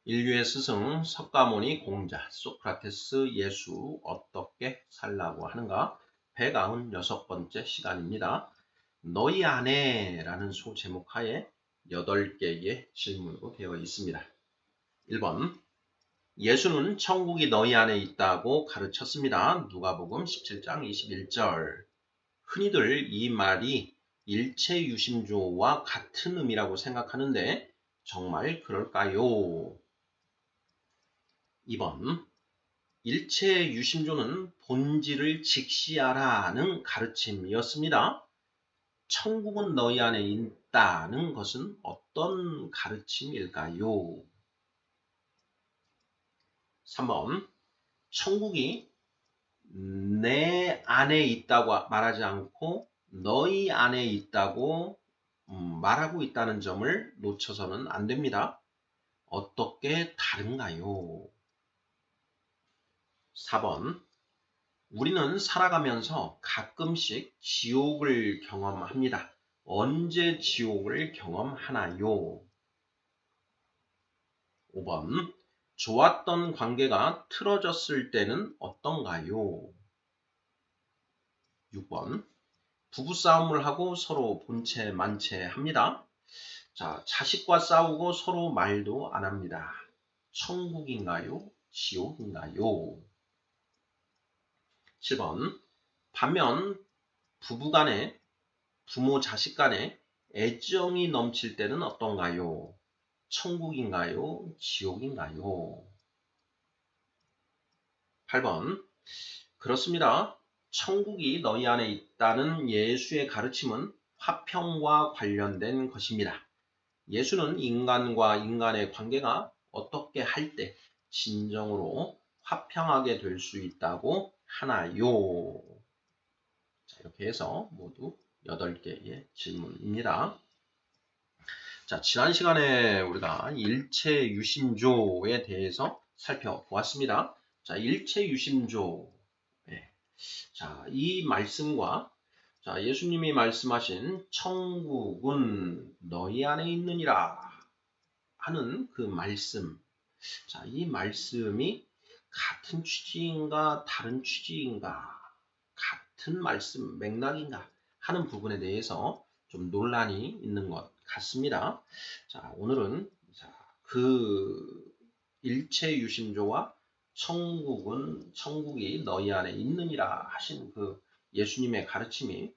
인류의 스승 석가모니 공자 소크라테스 예수 어떻게 살라고 하는가 196번째 시간입니다. 너희 안에 라는 소제목 하에 8개의 질문으로 되어 있습니다. 1번 예수는 천국이 너희 안에 있다고 가르쳤습니다. 누가복음 17장 21절. 흔히들 이 말이 일체유심조와 같은 의미라고 생각하는데 정말 그럴까요? 2번 일체유심조는 본질을 직시하라는 가르침이었습니다. 천국은 너희 안에 있다는 것은 어떤 가르침일까요? 3번 천국이 내 안에 있다고 말하지 않고 너희 안에 있다고 말하고 있다는 점을 놓쳐서는 안 됩니다. 어떻게 다른가요? 4번 우리는 살아가면서 가끔씩 지옥을 경험합니다. 언제 지옥을 경험하나요? 5번 좋았던 관계가 틀어졌을 때는 어떤가요? 6번 부부싸움을 하고 서로 본체 만체 합니다. 자, 자식과 싸우고 서로 말도 안 합니다. 천국인가요? 지옥인가요? 7번 반면 부부간에 부모 자식 간에 애정이 넘칠 때는 어떤가요? 천국인가요? 지옥인가요? 8번 그렇습니다. 천국이 너희 안에 있다는 예수의 가르침은 화평과 관련된 것입니다. 예수는 인간과 인간의 관계가 어떻게 할 때 진정으로 화평하게 될 수 있다고 하나요? 자, 이렇게 해서 모두 8개의 질문입니다. 자, 지난 시간에 우리가 일체유심조에 대해서 살펴보았습니다. 자, 일체유심조. 네. 자, 이 말씀과 자, 예수님이 말씀하신 천국은 너희 안에 있느니라 하는 그 말씀. 자, 이 말씀이 같은 취지인가 다른 취지인가 같은 말씀 맥락인가 하는 부분에 대해서 좀 논란이 있는 것 같습니다. 자, 오늘은 그 일체유심조와 천국이 너희 안에 있느니라 하신 그 예수님의 가르침이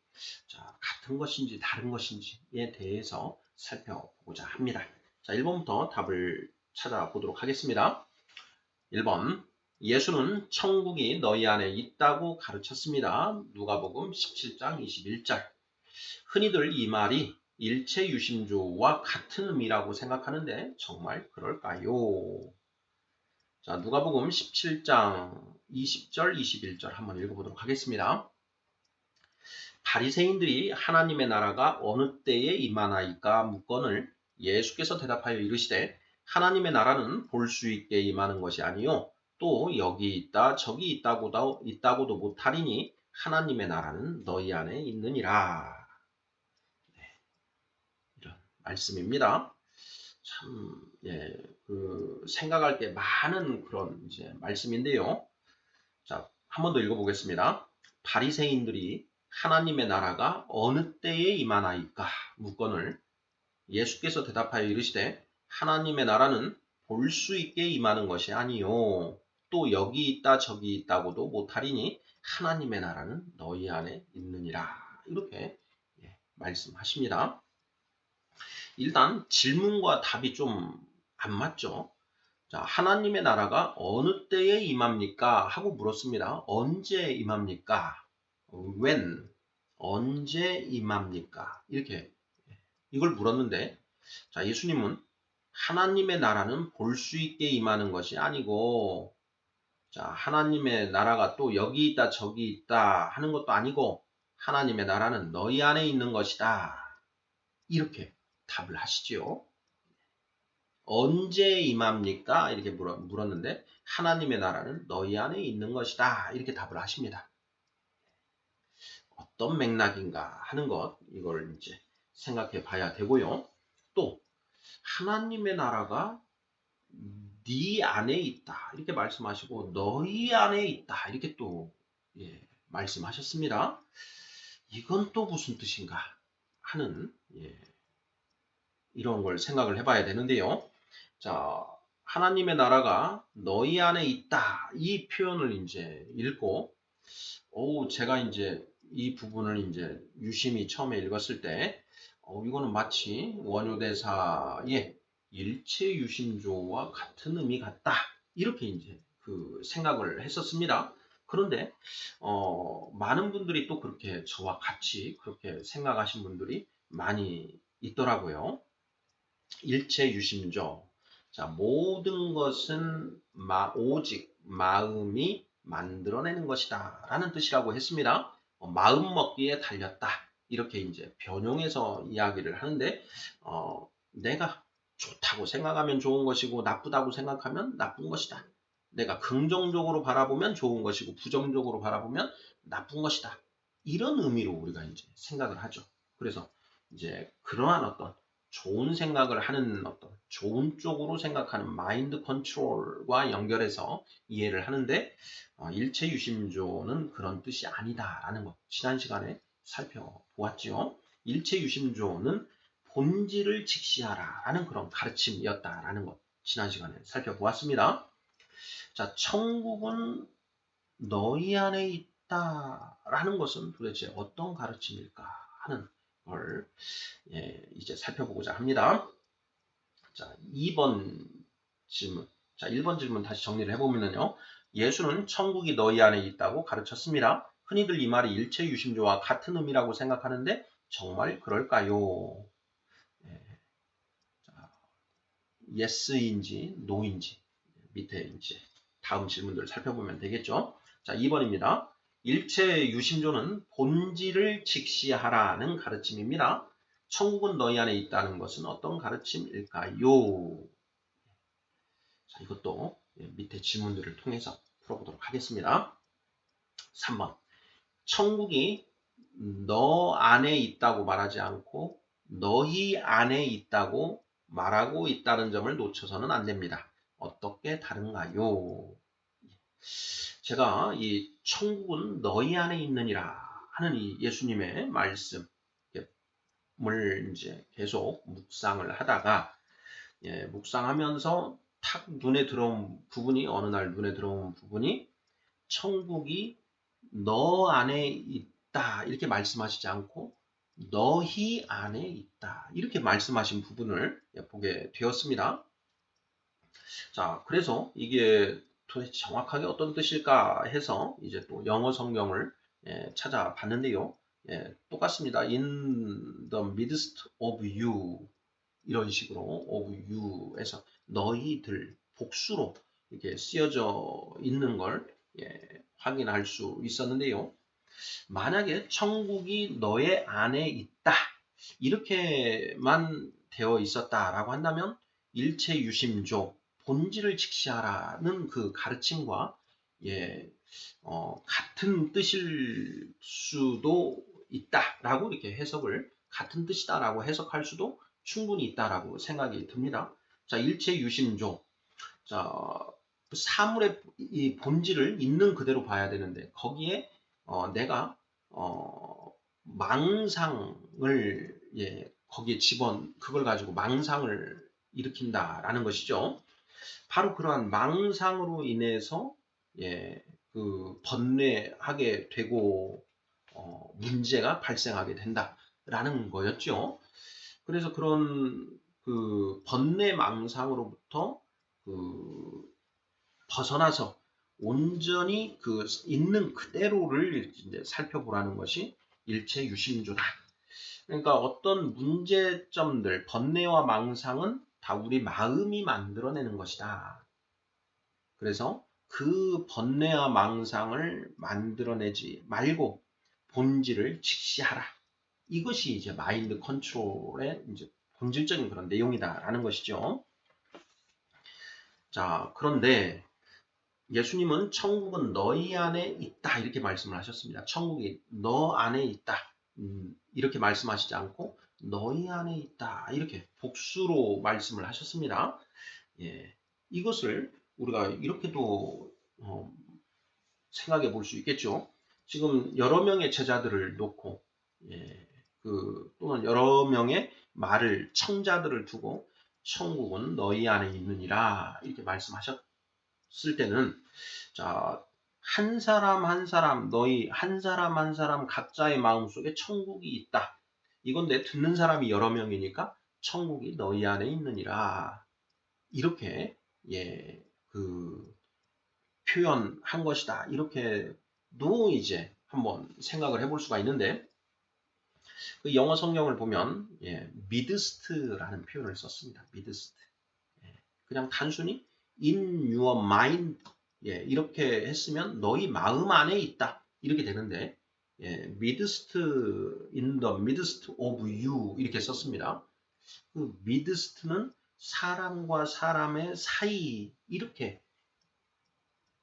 자, 같은 것인지 다른 것인지에 대해서 살펴보고자 합니다. 자, 1번부터 답을 찾아보도록 하겠습니다. 1번 예수는 천국이 너희 안에 있다고 가르쳤습니다. 누가복음 17장 21절. 흔히들 이 말이 일체유심조와 같은 의미라고 생각하는데 정말 그럴까요? 자, 누가복음 17장 20절, 21절 한번 읽어보도록 하겠습니다. 바리새인들이 하나님의 나라가 어느 때에 임하나이까 묻거늘 예수께서 대답하여 이르시되 하나님의 나라는 볼 수 있게 임하는 것이 아니요 또 여기 있다 저기 있다고도 못하리니 하나님의 나라는 너희 안에 있느니라. 네, 이런 말씀입니다. 참, 예, 생각할 게 많은 그런 이제 말씀인데요. 자, 한 번 더 읽어보겠습니다. 바리새인들이 하나님의 나라가 어느 때에 임하나이까 묻거늘 예수께서 대답하여 이르시되 하나님의 나라는 볼 수 있게 임하는 것이 아니요 또 여기 있다 저기 있다고도 못하리니 하나님의 나라는 너희 안에 있느니라. 이렇게 말씀하십니다. 일단 질문과 답이 좀 안 맞죠. 자, 하나님의 나라가 어느 때에 임합니까? 하고 물었습니다. 언제 임합니까? when, 언제 임합니까? 이렇게 이걸 물었는데 자, 예수님은 하나님의 나라는 볼 수 있게 임하는 것이 아니고 자, 하나님의 나라가 또 여기 있다 저기 있다 하는 것도 아니고 하나님의 나라는 너희 안에 있는 것이다. 이렇게 답을 하시지요. 언제 임합니까? 이렇게 물었는데 하나님의 나라는 너희 안에 있는 것이다. 이렇게 답을 하십니다. 어떤 맥락인가 하는 것 이걸 이제 생각해 봐야 되고요. 또 하나님의 나라가 네 안에 있다 이렇게 말씀하시고 너희 안에 있다 이렇게 또 말씀하셨습니다. 이건 또 무슨 뜻인가 하는 이런 걸 생각을 해봐야 되는데요. 자, 하나님의 나라가 너희 안에 있다 이 표현을 이제 읽고 제가 이제 이 부분을 이제 유심히 처음에 읽었을 때 이거는 마치 원효대사의 일체유심조와 같은 의미 같다 이렇게 이제 그 생각을 했었습니다. 그런데 많은 분들이 또 그렇게 저와 같이 그렇게 생각하신 분들이 많이 있더라고요. 일체유심조. 자, 모든 것은 오직 마음이 만들어내는 것이다 라는 뜻이라고 했습니다. 마음 먹기에 달렸다 이렇게 이제 변형해서 이야기를 하는데 내가 좋다고 생각하면 좋은 것이고 나쁘다고 생각하면 나쁜 것이다. 내가 긍정적으로 바라보면 좋은 것이고 부정적으로 바라보면 나쁜 것이다. 이런 의미로 우리가 이제 생각을 하죠. 그래서 이제 그러한 어떤 좋은 생각을 하는 어떤 좋은 쪽으로 생각하는 마인드 컨트롤과 연결해서 이해를 하는데 일체유심조는 그런 뜻이 아니다라는 것 지난 시간에 살펴보았지요. 일체유심조는 본질을 직시하라라는 그런 가르침이었다라는 것 지난 시간에 살펴보았습니다. 자, 천국은 너희 안에 있다라는 것은 도대체 어떤 가르침일까 하는 걸 이제 살펴보고자 합니다. 자, 2번 질문. 자, 1번 질문 다시 정리를 해보면요. 예수는 천국이 너희 안에 있다고 가르쳤습니다. 흔히들 이 말이 일체유심조와 같은 의미라고 생각하는데 정말 그럴까요? 자, yes인지 no인지 밑에 이제 다음 질문들을 살펴보면 되겠죠. 자, 2번입니다. 일체유심조는 본질을 직시하라는 가르침입니다. 천국은 너희 안에 있다는 것은 어떤 가르침일까요? 자, 이것도 밑에 질문들을 통해서 풀어보도록 하겠습니다. 3번. 천국이 너 안에 있다고 말하지 않고 너희 안에 있다고 말하고 있다는 점을 놓쳐서는 안 됩니다. 어떻게 다른가요? 제가 이 천국은 너희 안에 있느니라 하는 이 예수님의 말씀을 이제 계속 묵상을 하다가 묵상하면서 탁 눈에 들어온 부분이 어느 날 눈에 들어온 부분이 천국이 너 안에 있다 이렇게 말씀하시지 않고 너희 안에 있다 이렇게 말씀하신 부분을 보게 되었습니다. 자, 그래서 이게 도대체 정확하게 어떤 뜻일까 해서 이제 또 영어 성경을 찾아봤는데요. 똑같습니다. In the midst of you 이런 식으로 of you에서 너희들 복수로 이렇게 쓰여져 있는 걸 확인할 수 있었는데요. 만약에 천국이 너의 안에 있다 이렇게만 되어 있었다라고 한다면 일체유심조 본질을 직시하라는 그 가르침과 같은 뜻일 수도 있다라고 이렇게 해석을 같은 뜻이다라고 해석할 수도 충분히 있다라고 생각이 듭니다. 자, 일체유심조. 자, 사물의 이 본질을 있는 그대로 봐야 되는데 거기에 내가 망상을 거기에 그걸 가지고 망상을 일으킨다라는 것이죠. 바로 그러한 망상으로 인해서 그 번뇌하게 되고 문제가 발생하게 된다라는 거였죠. 그래서 그런 그 번뇌 망상으로부터 그 벗어나서 온전히 그 있는 그대로를 이제 살펴보라는 것이 일체유심조다. 그러니까 어떤 문제점들, 번뇌와 망상은 다 우리 마음이 만들어내는 것이다. 그래서 그 번뇌와 망상을 만들어내지 말고 본질을 직시하라. 이것이 이제 마인드 컨트롤의 이제 본질적인 그런 내용이다라는 것이죠. 자, 그런데 예수님은 천국은 너희 안에 있다 이렇게 말씀을 하셨습니다. 천국이 너 안에 있다 이렇게 말씀하시지 않고 너희 안에 있다 이렇게 복수로 말씀을 하셨습니다. 이것을 우리가 이렇게도 생각해 볼 수 있겠죠. 지금 여러 명의 제자들을 놓고 또는 여러 명의 말을 청자들을 두고 천국은 너희 안에 있느니라 이렇게 말씀하셨을 때는 자, 한 사람 한 사람 너희 한 사람 한 사람 각자의 마음속에 천국이 있다. 이건데 듣는 사람이 여러 명이니까 천국이 너희 안에 있느니라. 이렇게 표현한 것이다. 이렇게도 이제 한번 생각을 해볼 수가 있는데 그 영어 성경을 보면 midst라는 표현을 썼습니다. midst. 그냥 단순히 in your mind 이렇게 했으면 너희 마음 안에 있다. 이렇게 되는데 midst in the midst of you 이렇게 썼습니다. 그 midst는 사람과 사람의 사이 이렇게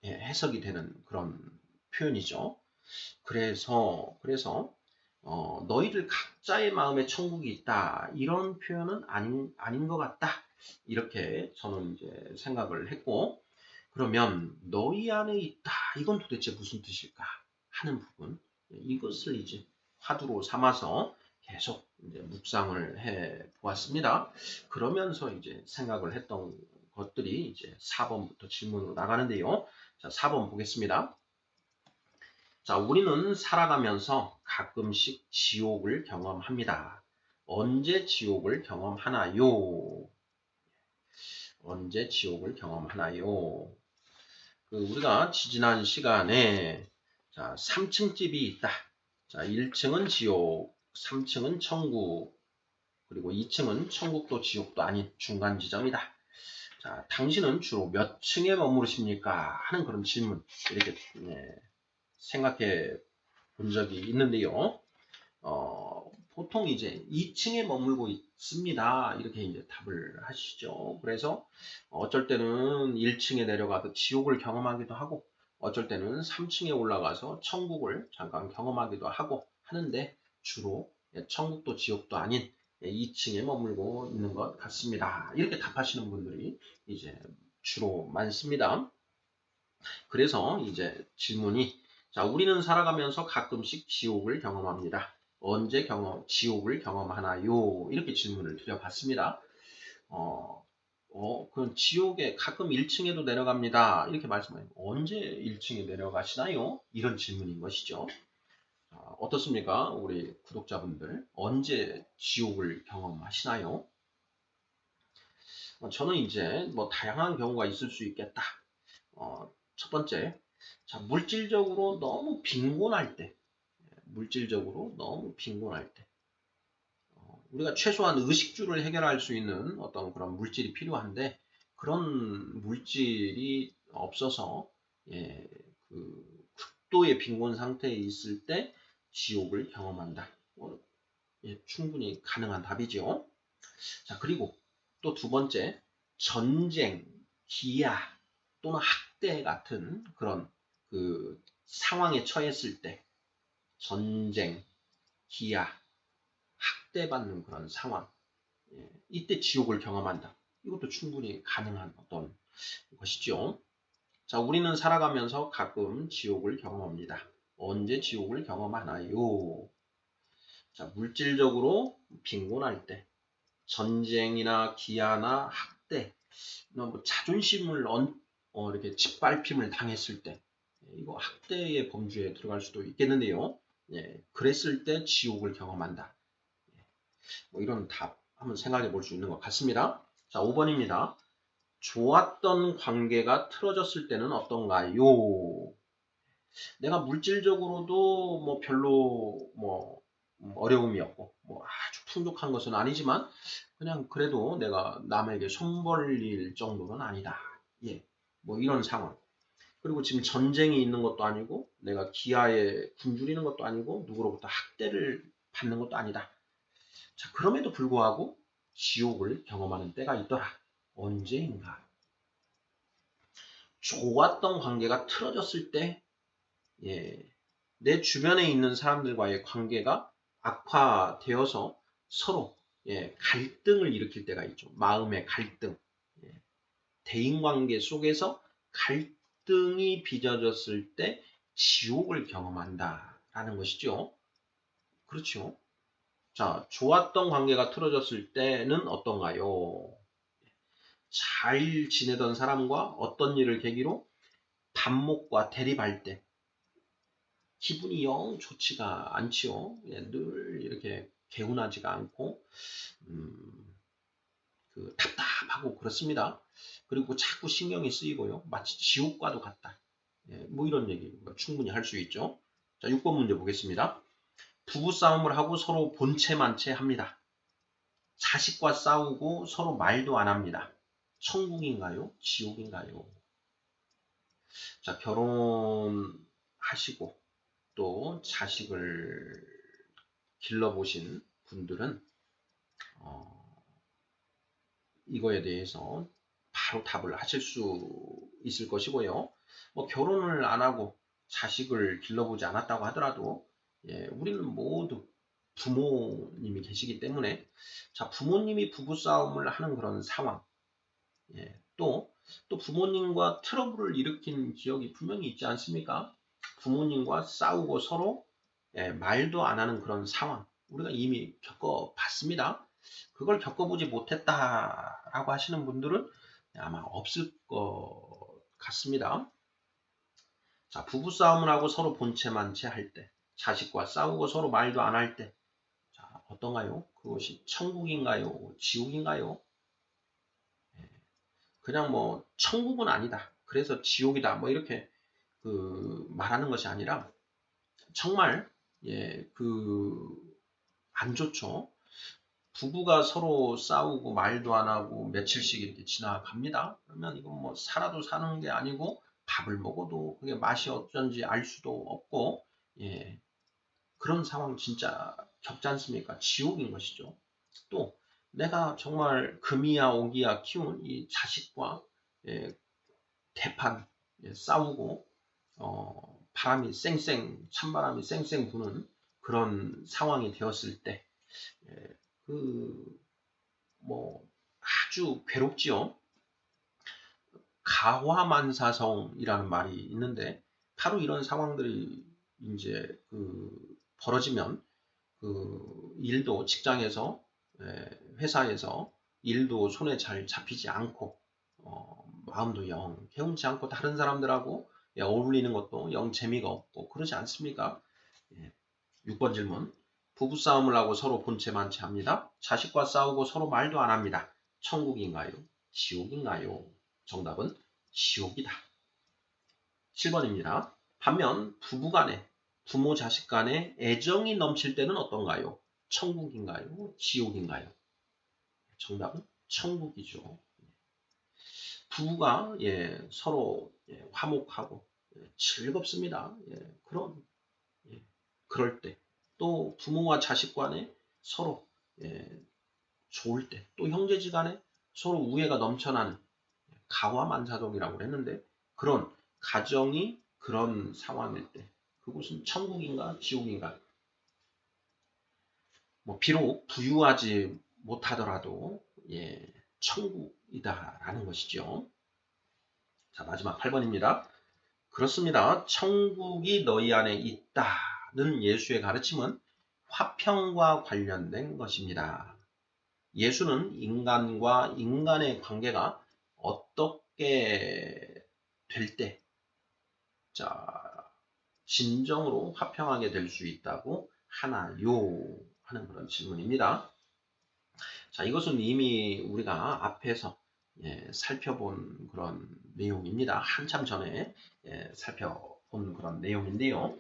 해석이 되는 그런 표현이죠. 그래서 너희들 각자의 마음에 천국이 있다 이런 표현은 아닌 것 같다 이렇게 저는 이제 생각을 했고 그러면 너희 안에 있다 이건 도대체 무슨 뜻일까 하는 부분 이것을 이제 화두로 삼아서 계속 이제 묵상을 해 보았습니다. 그러면서 이제 생각을 했던 것들이 이제 4번부터 질문으로 나가는데요. 자, 4번 보겠습니다. 자, 우리는 살아가면서 가끔씩 지옥을 경험합니다. 언제 지옥을 경험하나요? 언제 지옥을 경험하나요? 우리가 지지난 시간에 자, 3층 집이 있다. 자, 1층은 지옥, 3층은 천국, 그리고 2층은 천국도 지옥도 아닌 중간 지점이다. 자, 당신은 주로 몇 층에 머무르십니까? 하는 그런 질문 이렇게 생각해 본 적이 있는데요. 보통 이제 2층에 머물고 있습니다. 이렇게 이제 답을 하시죠. 그래서 어쩔 때는 1층에 내려가서 지옥을 경험하기도 하고, 어쩔 때는 3층에 올라가서 천국을 잠깐 경험하기도 하고 하는데 주로 천국도 지옥도 아닌 2층에 머물고 있는 것 같습니다. 이렇게 답하시는 분들이 이제 주로 많습니다. 그래서 이제 질문이 자, 우리는 살아가면서 가끔씩 지옥을 경험합니다. 언제 지옥을 경험하나요? 이렇게 질문을 드려봤습니다. 그럼 지옥에 가끔 1층에도 내려갑니다. 이렇게 말씀하세요. 언제 1층에 내려가시나요? 이런 질문인 것이죠. 어떻습니까? 우리 구독자분들. 언제 지옥을 경험하시나요? 저는 이제 뭐 다양한 경우가 있을 수 있겠다. 첫 번째, 자, 물질적으로 너무 빈곤할 때, 우리가 최소한 의식주를 해결할 수 있는 어떤 그런 물질이 필요한데, 그런 물질이 없어서, 극도의 빈곤 상태에 있을 때 지옥을 경험한다. 충분히 가능한 답이죠. 자, 그리고 또 두 번째, 전쟁, 기아 또는 학대 같은 그런 상황에 처했을 때, 전쟁, 기아, 학대받는 그런 상황, 이때 지옥을 경험한다. 이것도 충분히 가능한 어떤 것이죠. 자, 우리는 살아가면서 가끔 지옥을 경험합니다. 언제 지옥을 경험하나요? 자, 물질적으로 빈곤할 때, 전쟁이나 기아나 학대, 뭐 자존심을 이렇게 짓밟힘을 당했을 때, 이거 학대의 범주에 들어갈 수도 있겠는데요. 그랬을 때 지옥을 경험한다. 뭐 이런 답 한번 생각해 볼 수 있는 것 같습니다. 자, 5번입니다. 좋았던 관계가 틀어졌을 때는 어떤가요? 내가 물질적으로도 뭐 별로 뭐 어려움이 없고 뭐 아주 풍족한 것은 아니지만 그냥 그래도 내가 남에게 손 벌릴 정도는 아니다. 뭐 이런 상황. 그리고 지금 전쟁이 있는 것도 아니고 내가 기아에 굶주리는 것도 아니고 누구로부터 학대를 받는 것도 아니다. 자, 그럼에도 불구하고 지옥을 경험하는 때가 있더라. 언제인가? 좋았던 관계가 틀어졌을 때, 내 주변에 있는 사람들과의 관계가 악화되어서 서로 갈등을 일으킬 때가 있죠. 마음의 갈등. 대인관계 속에서 갈등이 빚어졌을 때 지옥을 경험한다라는 것이죠. 그렇죠. 자, 좋았던 관계가 틀어졌을 때는 어떤가요? 잘 지내던 사람과 어떤 일을 계기로 반목과 대립할 때 기분이 영 좋지가 않지요. 예, 늘 이렇게 개운하지가 않고 답답하고 그렇습니다. 그리고 자꾸 신경이 쓰이고요. 마치 지옥과도 같다. 예, 뭐 이런 얘기 충분히 할 수 있죠. 자, 6번 문제 보겠습니다. 부부싸움을 하고 서로 본체만체 합니다. 자식과 싸우고 서로 말도 안 합니다. 천국인가요? 지옥인가요? 자, 결혼하시고 또 자식을 길러보신 분들은 이거에 대해서 바로 답을 하실 수 있을 것이고요. 뭐 결혼을 안 하고 자식을 길러보지 않았다고 하더라도 예, 우리는 모두 부모님이 계시기 때문에 자, 부모님이 부부싸움을 하는 그런 상황 예, 또 부모님과 트러블을 일으킨 기억이 분명히 있지 않습니까? 부모님과 싸우고 서로 예, 말도 안 하는 그런 상황 우리가 이미 겪어봤습니다. 그걸 겪어보지 못했다라고 하시는 분들은 아마 없을 것 같습니다. 자, 부부싸움을 하고 서로 본체만체 할 때, 자식과 싸우고 서로 말도 안 할 때, 자, 어떤가요? 그것이 천국인가요? 지옥인가요? 그냥 뭐 천국은 아니다. 그래서 지옥이다. 뭐 이렇게 말하는 것이 아니라 정말 예, 안 좋죠. 부부가 서로 싸우고 말도 안 하고 며칠씩 이렇게 지나갑니다. 그러면 이건 뭐 살아도 사는 게 아니고 밥을 먹어도 그게 맛이 어쩐지 알 수도 없고 예, 그런 상황 진짜 겪지 않습니까? 지옥인 것이죠. 또 내가 정말 금이야 오기야 키운 이 자식과 예, 대판 예, 싸우고 바람이 쌩쌩 찬바람이 쌩쌩 부는 그런 상황이 되었을 때 예, 뭐 아주 괴롭지요. 가화만사성이라는 말이 있는데 바로 이런 상황들이 이제 벌어지면 일도 직장에서 회사에서 일도 손에 잘 잡히지 않고 마음도 영 개운치 않고 다른 사람들하고 어울리는 것도 영 재미가 없고 그러지 않습니까? 6번 질문. 부부싸움을 하고 서로 본체만체 합니다. 자식과 싸우고 서로 말도 안 합니다. 천국인가요? 지옥인가요? 정답은 지옥이다. 7번입니다. 반면 부부간에 부모 자식 간에 애정이 넘칠 때는 어떤가요? 천국인가요? 지옥인가요? 정답은 천국이죠. 부부가 서로 화목하고 즐겁습니다. 그럴 때 또 부모와 자식 간에 서로 좋을 때 또 형제지간에 서로 우애가 넘쳐나는 가화만사동이라고 했는데 그런 가정이 그런 상황일 때 그곳은 천국인가 지옥인가 뭐 비록 부유하지 못하더라도 천국이다라는 것이죠. 자, 마지막 8번입니다. 그렇습니다. 천국이 너희 안에 있다는 예수의 가르침은 화평과 관련된 것입니다. 예수는 인간과 인간의 관계가 어떻게 될 때, 자, 진정으로 화평하게 될 수 있다고 하나요? 하는 그런 질문입니다. 자, 이것은 이미 우리가 앞에서 살펴본 그런 내용입니다. 한참 전에 살펴본 그런 내용인데요.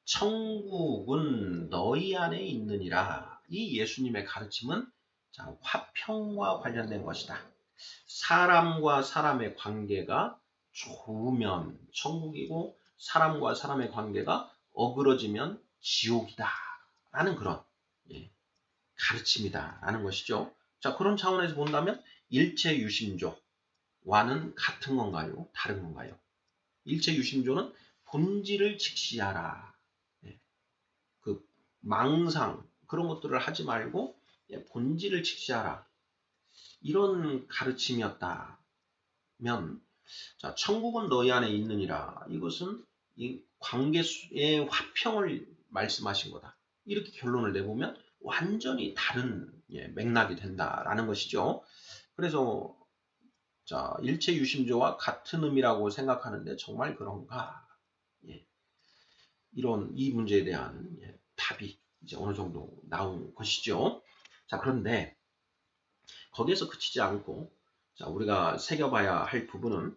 천국은 너희 안에 있느니라. 이 예수님의 가르침은 자, 화평과 관련된 것이다. 사람과 사람의 관계가 좋으면 천국이고 사람과 사람의 관계가 어그러지면 지옥이다. 라는 그런 가르침이다. 라는 것이죠. 자, 그런 차원에서 본다면 일체유심조와는 같은 건가요? 다른 건가요? 일체유심조는 본질을 직시하라. 망상 그런 것들을 하지 말고 본질을 직시하라. 이런 가르침이었다. 자, 천국은 너희 안에 있느니라. 이것은 이 관계의 화평을 말씀하신 거다. 이렇게 결론을 내보면 완전히 다른 맥락이 된다라는 것이죠. 그래서 자, 일체 유심조와 같은 의미라고 생각하는데 정말 그런가? 예, 이런 이 문제에 대한 답이 이제 어느 정도 나온 것이죠. 자, 그런데 거기에서 그치지 않고 자, 우리가 새겨봐야 할 부분은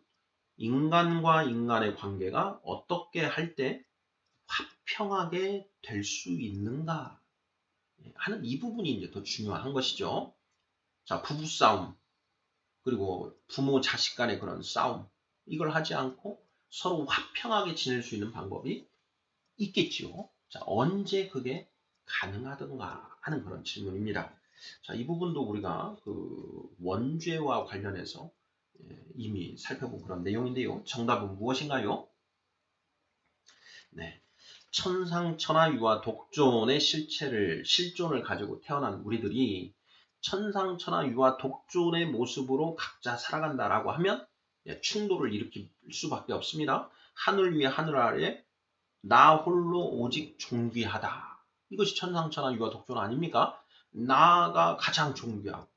인간과 인간의 관계가 어떻게 할 때 화평하게 될 수 있는가 하는 이 부분이 이제 더 중요한 것이죠. 자, 부부싸움, 그리고 부모 자식 간의 그런 싸움, 이걸 하지 않고 서로 화평하게 지낼 수 있는 방법이 있겠지요. 자, 언제 그게 가능하던가 하는 그런 질문입니다. 자, 이 부분도 우리가 그 원죄와 관련해서 이미 살펴본 그런 내용인데요. 정답은 무엇인가요? 네. 천상천하 유아 독존의 실존을 가지고 태어난 우리들이 천상천하 유아 독존의 모습으로 각자 살아간다라고 하면 충돌을 일으킬 수밖에 없습니다. 하늘 위에 하늘 아래 나 홀로 오직 존귀하다. 이것이 천상천하 유아 독존 아닙니까? 나가 가장 존귀하고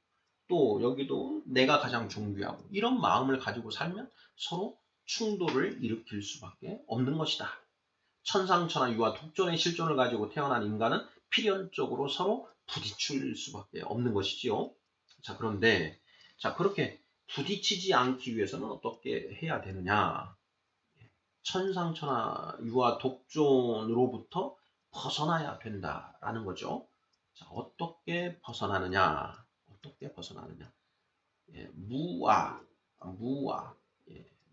또 여기도 내가 가장 존귀하고 이런 마음을 가지고 살면 서로 충돌을 일으킬 수밖에 없는 것이다. 천상천하 유아 독존의 실존을 가지고 태어난 인간은 필연적으로 서로 부딪힐 수밖에 없는 것이지요. 자, 그런데 자, 그렇게 부딪히지 않기 위해서는 어떻게 해야 되느냐? 천상천하 유아 독존으로부터 벗어나야 된다라는 거죠. 자, 어떻게 벗어나느냐? 어떻게 벗어나느냐? 무아,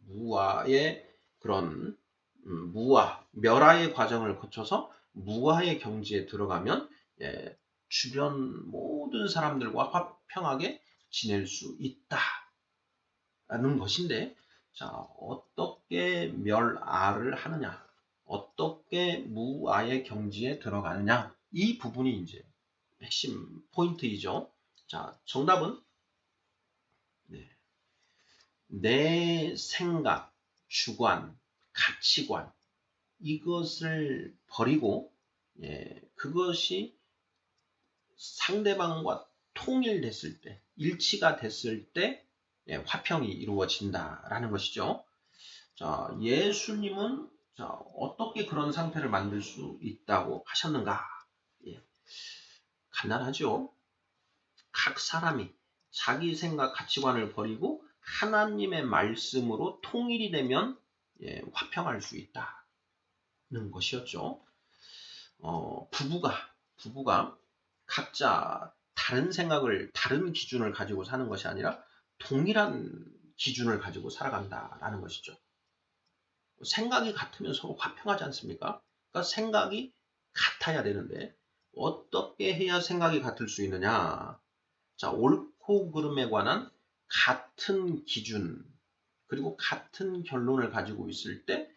무아의 그런 멸하의 과정을 거쳐서 무아의 경지에 들어가면 주변 모든 사람들과 화평하게 지낼 수 있다라는 것인데, 자, 어떻게 멸아를 하느냐, 어떻게 무아의 경지에 들어가느냐, 이 부분이 이제 핵심 포인트이죠. 자, 정답은 네. 내 생각, 주관, 가치관 이것을 버리고 그것이 상대방과 통일됐을 때, 일치가 됐을 때 화평이 이루어진다라는 것이죠. 자, 예수님은 자, 어떻게 그런 상태를 만들 수 있다고 하셨는가? 간단하죠. 각 사람이 자기 생각, 가치관을 버리고 하나님의 말씀으로 통일이 되면 화평할 수 있다는 것이었죠. 부부가 각자 다른 생각을, 다른 기준을 가지고 사는 것이 아니라 동일한 기준을 가지고 살아간다라는 것이죠. 생각이 같으면 서로 화평하지 않습니까? 그러니까 생각이 같아야 되는데 어떻게 해야 생각이 같을 수 있느냐? 자, 옳고 그름에 관한 같은 기준 그리고 같은 결론을 가지고 있을 때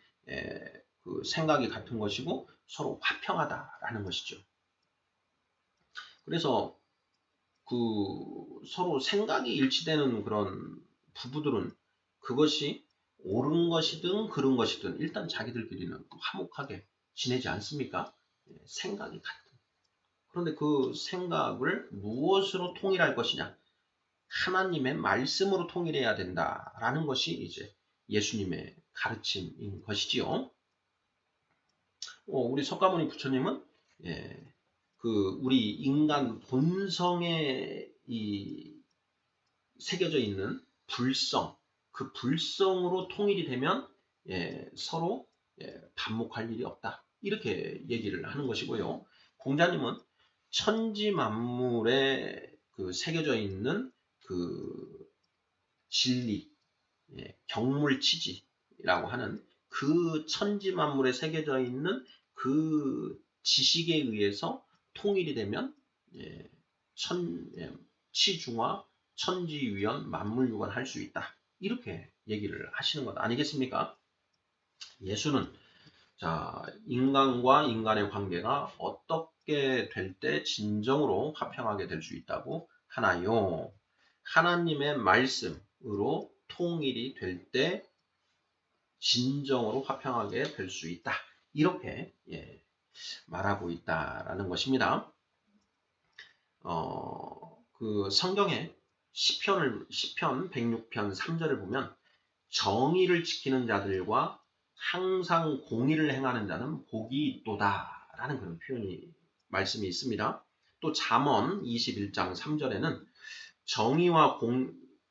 그 생각이 같은 것이고 서로 화평하다라는 것이죠. 그래서 그 서로 생각이 일치되는 그런 부부들은 그것이 옳은 것이든 그른 것이든 일단 자기들끼리는 화목하게 지내지 않습니까? 생각이 같은. 그런데 그 생각을 무엇으로 통일할 것이냐? 하나님의 말씀으로 통일해야 된다라는 것이 이제 예수님의 가르침인 것이지요. 우리 석가모니 부처님은 그 우리 인간 본성에 새겨져 있는 불성, 그 불성으로 통일이 되면 서로 반목할 일이 없다. 이렇게 얘기를 하는 것이고요. 공자님은 천지 만물에 그 새겨져 있는 그 진리, 경물치지라고 하는 그 천지 만물에 새겨져 있는 그 지식에 의해서 통일이 되면 치중화, 천지유연, 만물유관 할 수 있다. 이렇게 얘기를 하시는 것 아니겠습니까? 예수는 자, 인간과 인간의 관계가 어떻게 될 때 진정으로 화평하게 될 수 있다고 하나요? 하나님의 말씀으로 통일이 될 때 진정으로 화평하게 될 수 있다. 이렇게 말하고 있다라는 것입니다. 그 성경에 시편 106편 3절을 보면 정의를 지키는 자들과 항상 공의를 행하는 자는 복이 있도다라는 그런 말씀이 있습니다. 또 잠언 21장 3절에는 정의와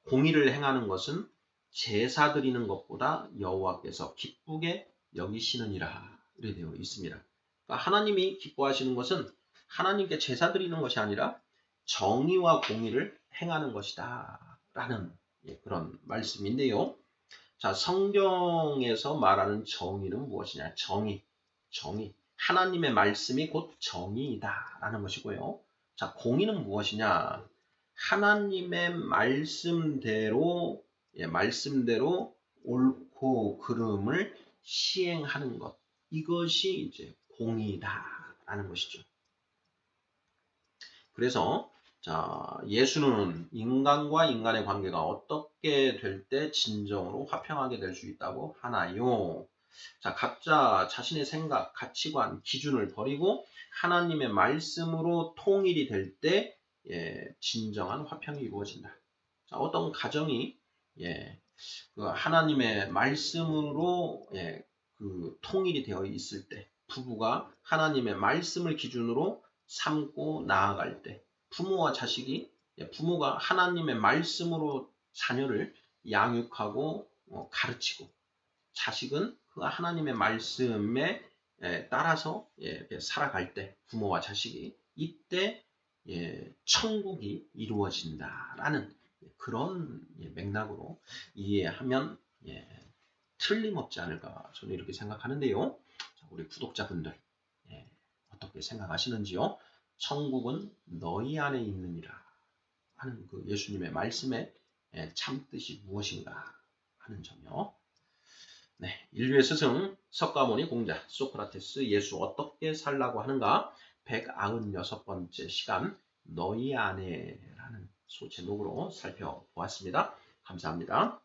공의를 행하는 것은 제사 드리는 것보다 여호와께서 기쁘게 여기시느니라 이렇게 되어 있습니다. 그러니까 하나님이 기뻐하시는 것은 하나님께 제사 드리는 것이 아니라 정의와 공의를 행하는 것이다 라는 그런 말씀인데요. 자, 성경에서 말하는 정의는 무엇이냐? 정의. 하나님의 말씀이 곧 정의이다 라는 것이고요. 자, 공의는 무엇이냐? 하나님의 말씀대로 옳고 그름을 시행하는 것. 이것이 이제 공의다라는 것이죠. 그래서 자, 예수는 인간과 인간의 관계가 어떻게 될 때 진정으로 화평하게 될 수 있다고 하나요? 자, 각자 자신의 생각, 가치관, 기준을 버리고 하나님의 말씀으로 통일이 될 때 진정한 화평이 이루어진다. 자, 어떤 가정이 그 하나님의 말씀으로 그 통일이 되어 있을 때, 부부가 하나님의 말씀을 기준으로 삼고 나아갈 때, 부모와 자식이 부모가 하나님의 말씀으로 자녀를 양육하고 가르치고, 자식은 그 하나님의 말씀에 따라서 이렇게 살아갈 때, 부모와 자식이 이때 천국이 이루어진다라는 그런 맥락으로 이해하면 틀림없지 않을까 저는 이렇게 생각하는데요. 우리 구독자분들 어떻게 생각하시는지요? 천국은 너희 안에 있느니라 하는 그 예수님의 말씀의 참뜻이 무엇인가 하는 점이요. 네, 인류의 스승 석가모니 공자 소크라테스 예수 어떻게 살라고 하는가 196번째 시간 너희 안에라는 소제목으로 살펴보았습니다. 감사합니다.